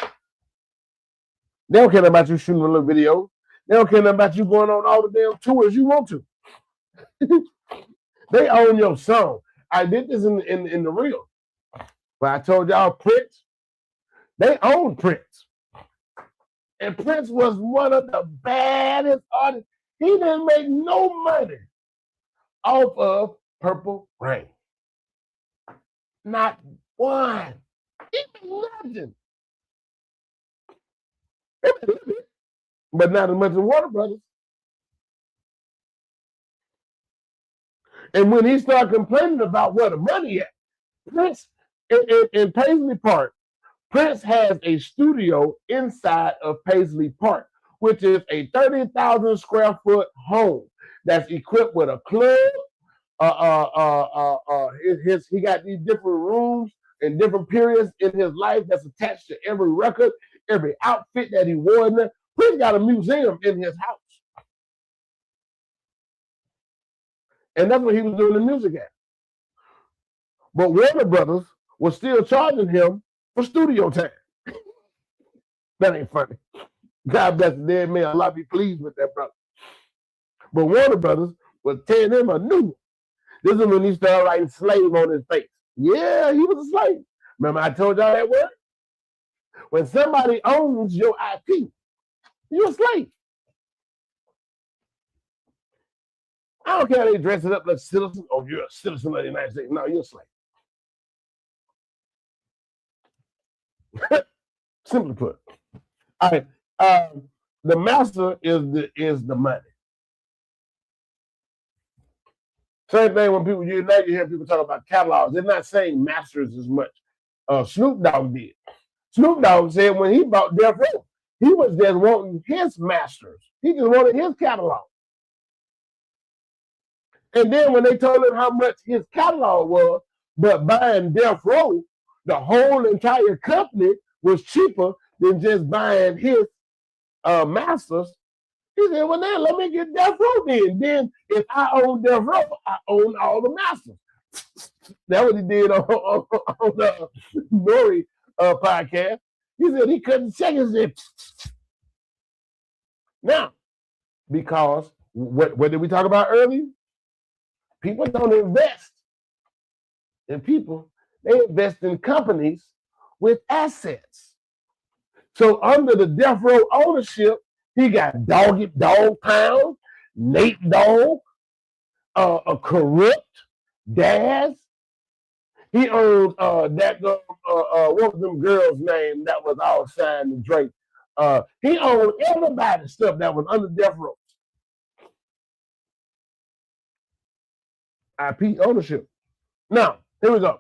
S1: They don't care about you shooting a little video. They don't care about you going on all the damn tours you want to. They own your song. I did this in the reel. But I told y'all Prince, they own Prince. And Prince was one of the baddest artists. He didn't make no money off of Purple Rain. Not one. He made nothing. But not as much as Warner Brothers. And when he started complaining about where the money at, Prince, in Paisley Park, Prince has a studio inside of Paisley Park, which is a 30,000 square foot home that's equipped with a club. He got these different rooms and different periods in his life that's attached to every record, every outfit that he wore in there. Prince got a museum in his house. And that's what he was doing the music at. But Warner Brothers was still charging him for studio time. That ain't funny. God bless the dead man. Allah be pleased with that brother. But Warner Brothers was tearing him a new one. This is when he started writing slave on his face. Yeah, he was a slave. Remember I told y'all that word? When somebody owns your IP, you're a slave. I don't care how they dress it up like citizens. Oh, you're a citizen of the United States. No, you're a slave. Simply put. All right. The master is the money. Same thing when people you hear people talk about catalogs. They're not saying masters as much. Snoop Dogg did. Snoop Dogg said when he bought Death Row, he was just wanting his masters. He just wanted his catalog. And then when they told him how much his catalog was, but buying Death Row, the whole entire company was cheaper than just buying his masters. He said, well, now let me get Death Row then. Then if I own Death Row, I own all the masters. That's what he did on the Nori podcast. He said he couldn't check his zip. Now, because what did we talk about earlier? People don't invest in people. They invest in companies with assets. So under the Death Row ownership, he got Dog Pound, Nate Dogg, a Corrupt, Daz. He owns that girl, what was them girls' name that was all signed to Drake? He owned everybody's stuff that was under Death Row. IP ownership. Now, here we go.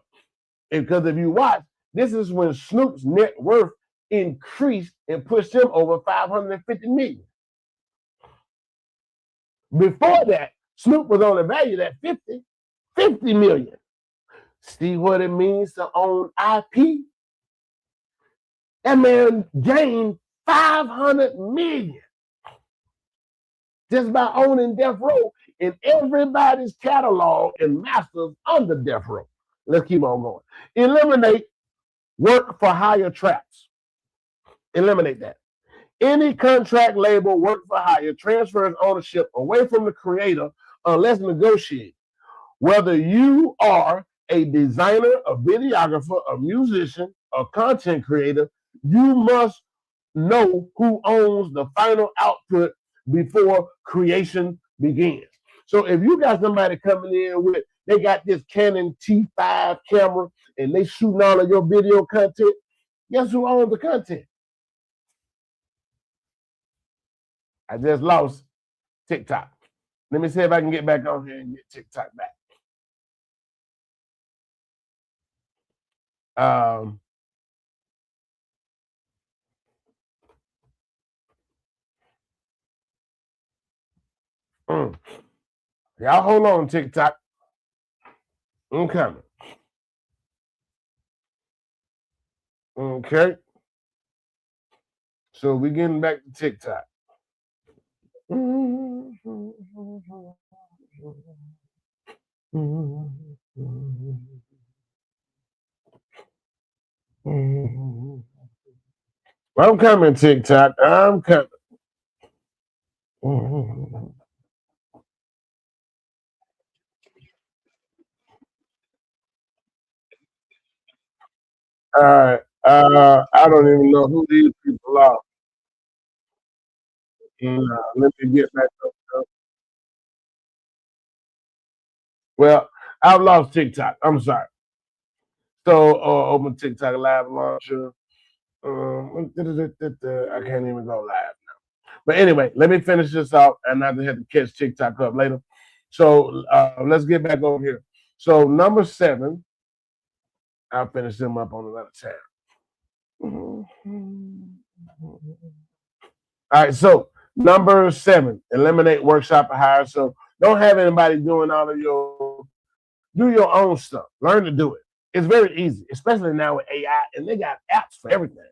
S1: Because if you watch, this is when Snoop's net worth increased and pushed him over 550 million. Before that, Snoop was only valued at 50 million. See what it means to own IP? That man gained 500 million just by owning Death Row in everybody's catalog and masters under Death Row. Let's keep on going. Eliminate work for hire traps. Eliminate that. Any contract label work for hire transfers ownership away from the creator unless negotiated. Whether you are a designer, a videographer, a musician, a content creator, you must know who owns the final output before creation begins. So if you got somebody coming in with, they got this Canon T5 camera and they shooting all of your video content, guess who owns the content? I just lost TikTok. Let me see if I can get back on here and get TikTok back. Y'all hold on, TikTok. I'm coming. Okay. So we getting back to TikTok. I'm coming, TikTok. I'm coming. All right. I don't even know who these people are. Let me get back up. Well, I've lost TikTok. I'm sorry. So open TikTok live launcher. I can't even go live now. But anyway, let me finish this out, and I just have to catch TikTok up later. So let's get back over here. So number 7, I'll finish them up on another tab. All right, so number 7, eliminate workshop or hire. So don't have anybody doing all of do your own stuff. Learn to do it. It's very easy, especially now with AI, and they got apps for everything.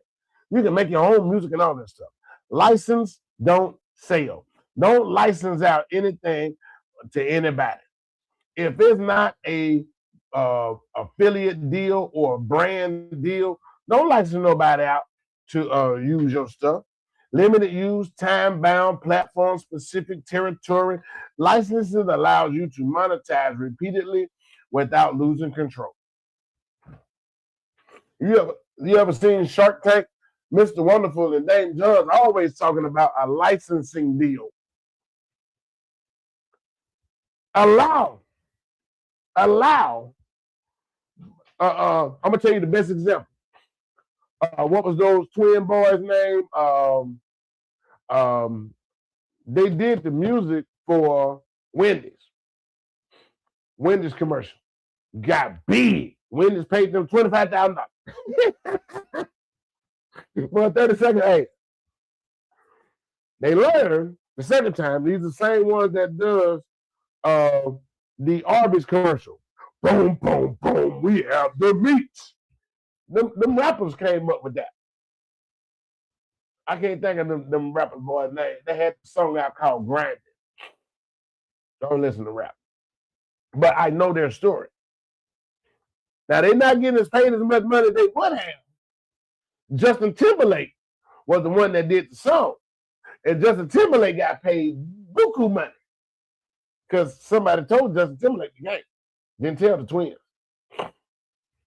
S1: You can make your own music and all that stuff. License, don't sell. Don't license out anything to anybody. If it's not a affiliate deal or a brand deal, don't license nobody out to use your stuff. Limited use, time-bound, platform-specific, territory. Licenses allows you to monetize repeatedly without losing control. You ever seen Shark Tank? Mr. Wonderful and Dame John's always talking about a licensing deal. Allow. I'm gonna tell you the best example. What was those twin boys' name? They did the music for Wendy's. Wendy's commercial got big. Wendy's paid them $25,000. Well, 30-second ad. They learned the second time. These are the same ones that does the Arby's commercial. Boom, boom, boom. We have the meats. Them rappers came up with that. I can't think of them rapper boys' name. They had a song out called Grinding. Don't listen to rap. But I know their story. Now, they're not getting as paid as much money as they would have. Justin Timberlake was the one that did the song. And Justin Timberlake got paid buku money. Because somebody told Justin Timberlake the game. Didn't tell the twins.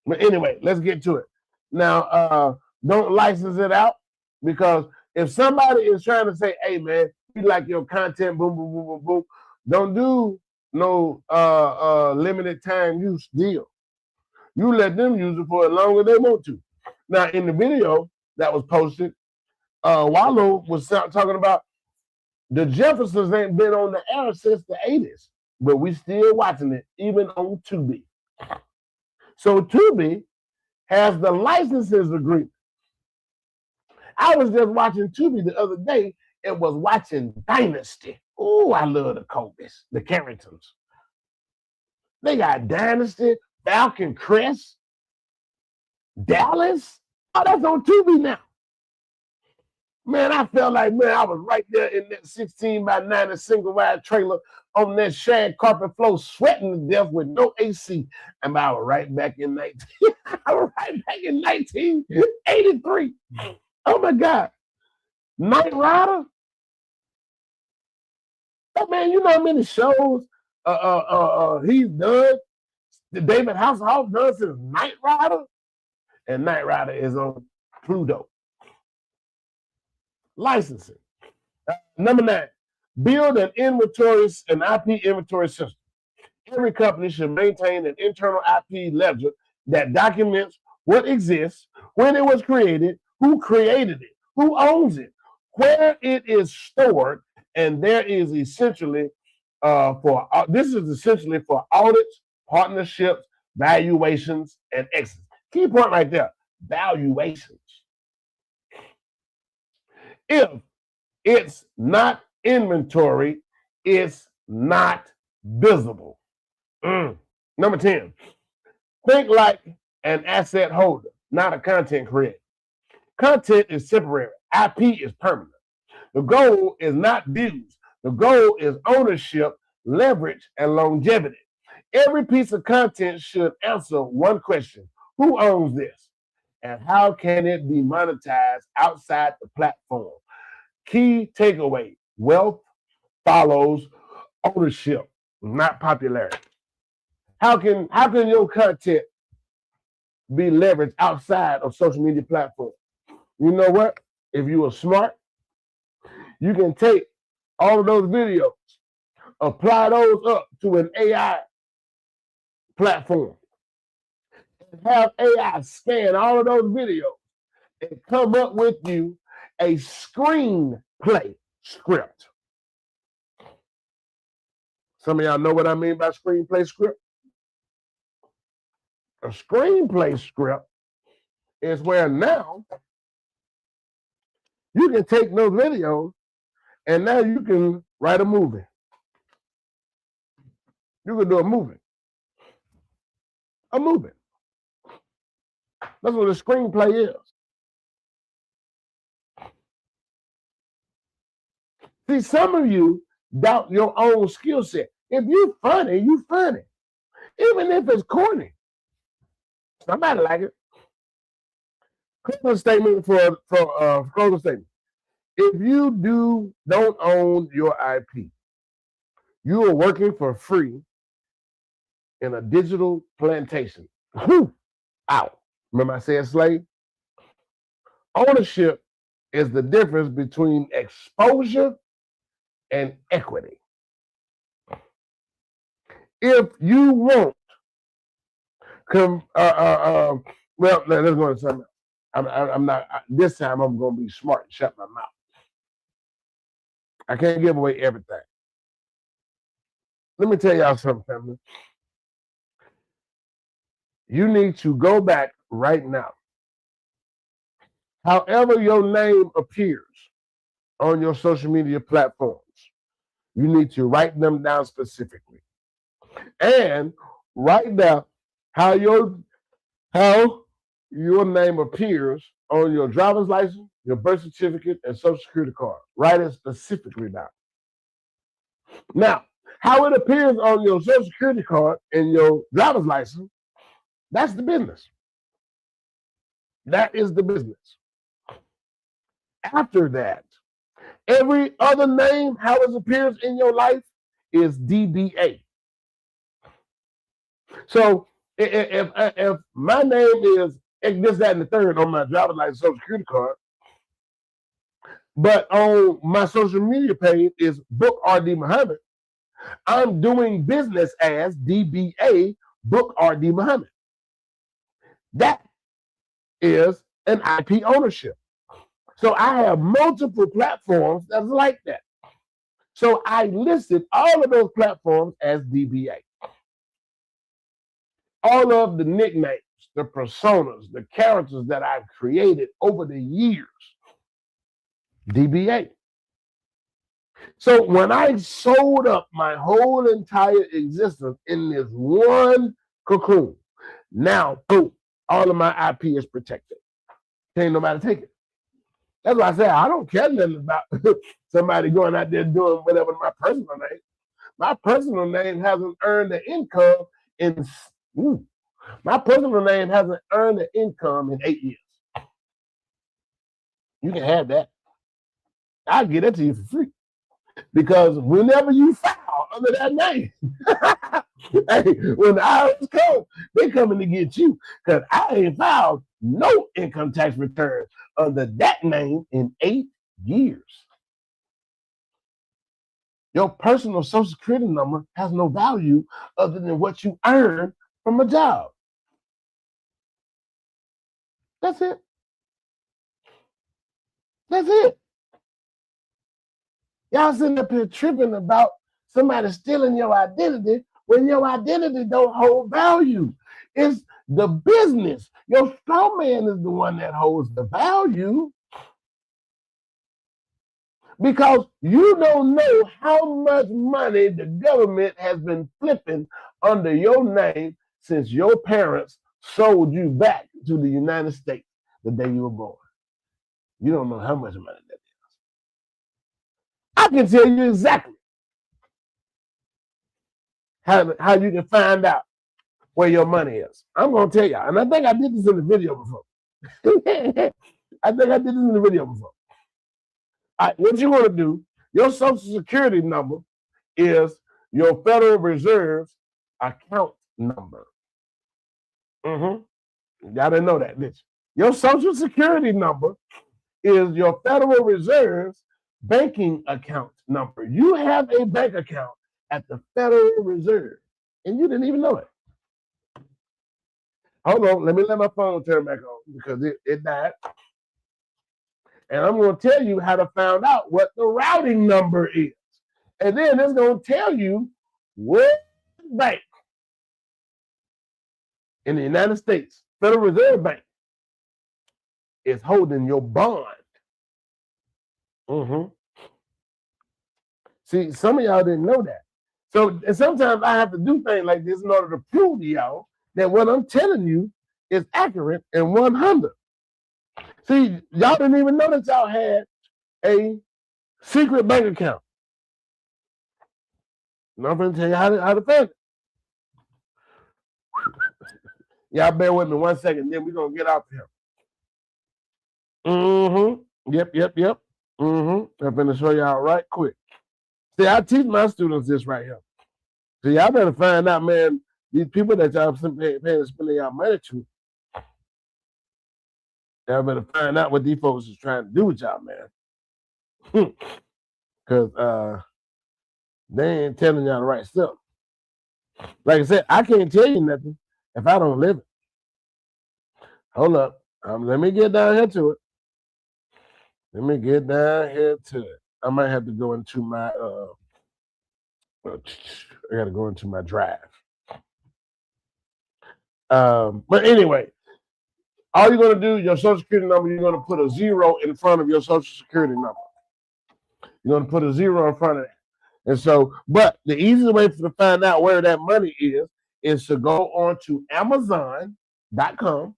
S1: But anyway, let's get to it. Now, don't license it out, because if somebody is trying to say, hey, man, we like your content, boom, boom, boom, boom, boom, don't do no limited time use deal. You let them use it for as long as they want to. Now, in the video that was posted, Wallow was talking about the Jeffersons ain't been on the air since the 80s, but we still watching it, even on Tubi. So Tubi has the licenses agreement. I was just watching Tubi the other day and was watching Dynasty. Oh, I love the Colbys, the Carringtons. They got Dynasty, Falcon Crest, Dallas. Oh, that's on Tubi now. Man, I felt like, man, I was right there in that 16x90 single wide trailer on that shag carpet floor, sweating to death with no AC. And I was right back in 1983. Oh my God. Nght Rider? Oh man, you know how many shows he's done? The David Hasselhoff does his Nght Rider? And Nght Rider is on Pluto. Licensing. Number 9, Build an IP inventory system. Every company should maintain an internal IP ledger that documents what exists, when it was created, who created it, who owns it, where it is stored, and this is essentially for audits, partnerships, valuations, and exits. Key point right there: valuations. If it's not inventory, it's not visible. Number 10, think like an asset holder, not a content creator. Content is temporary. IP is permanent. The goal is not views. The goal is ownership, leverage, and longevity. Every piece of content should answer one question: who owns this? And how can it be monetized outside the platform? Key takeaway: wealth follows ownership, not popularity. How can your content be leveraged outside of social media platforms? You know what? If you are smart, you can take all of those videos, apply those up to an AI platform, and have AI scan all of those videos and come up with you a screenplay script. Some of y'all know what I mean by screenplay script. A screenplay script is where now you can take those videos and now you can write a movie. You can do a movie. A movie. That's what a screenplay is. See, some of you doubt your own skill set. If you're funny, you funny. Even if it's corny. Somebody like it. Closing statement for closing statement. If you don't own your IP, you are working for free in a digital plantation. Out. Remember I said slave? Ownership is the difference between exposure and equity. If you want, well, let's go to something. I'm not. This time I'm going to be smart and shut my mouth. I can't give away everything. Let me tell y'all something, family. You need to go back right now. However your name appears on your social media platforms, you need to write them down specifically. And write down how your name appears on your driver's license, your birth certificate, and social security card. Write it specifically down. Now, how it appears on your social security card and your driver's license, that's the business. That is the business. After that, every other name, how it appears in your life, is DBA. So if my name is this, that, and the third on my driver's license, social security card, but on my social media page is Book RD Muhammad, I'm doing business as DBA Book RD Muhammad. That is an IP ownership. So I have multiple platforms that's like that. So I listed all of those platforms as DBA. All of the nicknames, the personas, the characters that I've created over the years, DBA. So when I sold up my whole entire existence in this one cocoon, now, boom, all of my IP is protected. Can't nobody take it. That's why I say I don't care nothing about somebody going out there doing whatever my personal name. My personal name hasn't earned the income in 8 years. You can have that. I'll get it to you for free. Because whenever you file under that name, hey, when the IRS come, they coming to get you. Because I ain't filed no income tax return under that name in 8 years. Your personal social security number has no value other than what you earn from a job. That's it. That's it. Y'all sitting up here tripping about somebody stealing your identity when your identity don't hold value. It's the business. Your straw man is the one that holds the value because you don't know how much money the government has been flipping under your name since your parents sold you back to the United States the day you were born. You don't know how much money that is. I can tell you exactly how you can find out where your money is. I'm going to tell y'all, and I think I did this in the video before. I think I did this in the video before. All right, what you want to do, your social security number is your Federal Reserve's account number. You got to know that, didn't you? Your social security number is your Federal Reserve's banking account number. You have a bank account at the Federal Reserve, and you didn't even know it. Hold on, let me let my phone turn back on because it died. And I'm going to tell you how to find out what the routing number is. And then it's going to tell you what bank in the United States, Federal Reserve Bank, is holding your bond. See, some of y'all didn't know that. So and sometimes I have to do things like this in order to prove to y'all that what I'm telling you is accurate and 100. See, y'all didn't even know that y'all had a secret bank account. And I'm going to tell you how to find it. Y'all bear with me 1 second, then we're going to get out here. Yep. I'm going to show y'all right quick. See, I teach my students this right here. So y'all better find out, man, these people that y'all paying and spending y'all money to, y'all better find out what these folks is trying to do with y'all, man. Because they ain't telling y'all the right stuff. Like I said, I can't tell you nothing if I don't live it. Hold up. Let me get down here to it. I might have to go into my I gotta go into my drive. But anyway, all you're gonna do, your social security number, you're gonna put a 0 in front of your social security number. You're gonna put a 0 in front of that. And so, but the easiest way to find out where that money is to go on to Amazon.com.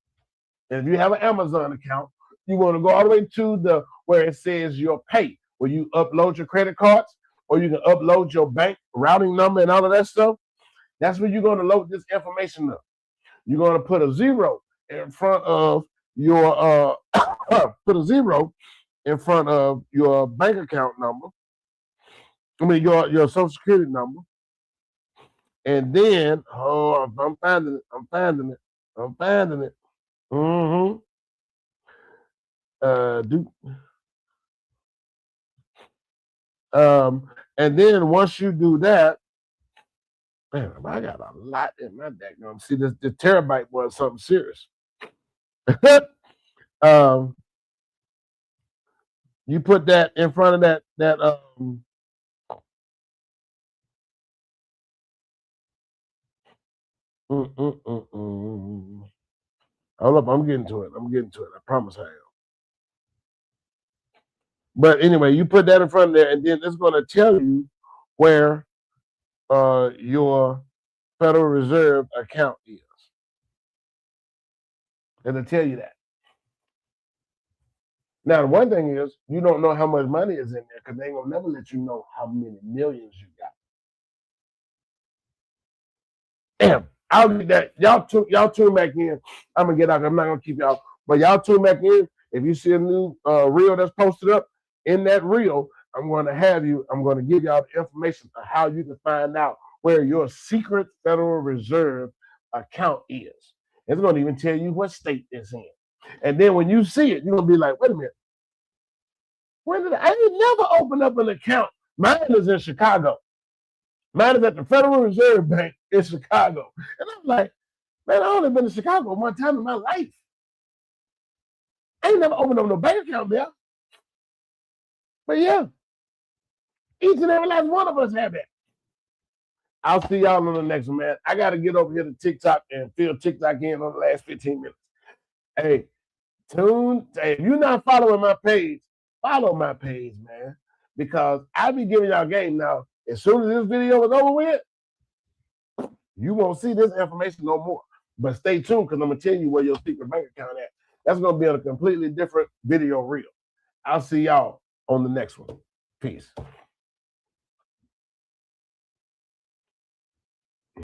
S1: And if you have an Amazon account, you want to go all the way to where it says your pay, where you upload your credit cards, or you can upload your bank routing number and all of that stuff. That's where you're going to load this information up. You're going to put a 0 in front of your your bank account number. I mean your social security number. And then, I'm finding it. And then once you do that, man, I got a lot in my deck. See, the terabyte was something serious. You put that in front of that Hold up, I'm getting to it. I promise I am. But anyway, you put that in front of there, and then it's going to tell you where your Federal Reserve account is. It'll tell you that. Now, the one thing is, you don't know how much money is in there because they ain't going to never let you know how many millions you got. Damn, I'll get that. Y'all tune back in. I'm going to get out. I'm not going to keep y'all. But y'all tune back in. If you see a new reel that's posted up, in that reel, I'm going to give y'all the information on how you can find out where your secret Federal Reserve account is. It's going to even tell you what state it's in. And then when you see it, you're going to be like, wait a minute. I ain't never opened up an account Mine is in Chicago. Mine is at the Federal Reserve Bank in Chicago. And I'm like, man, I only been to Chicago one time in my life. I ain't never opened up no bank account there. But yeah, each and every last one of us have that. I'll see y'all on the next one, man. I got to get over here to TikTok and fill TikTok in on the last 15 minutes. Hey, if you're not following my page, follow my page, man, because I'll be giving y'all game now. As soon as this video is over with, you won't see this information no more. But stay tuned, because I'm going to tell you where your secret bank account at. That's going to be on a completely different video reel. I'll see y'all on the next one. Peace.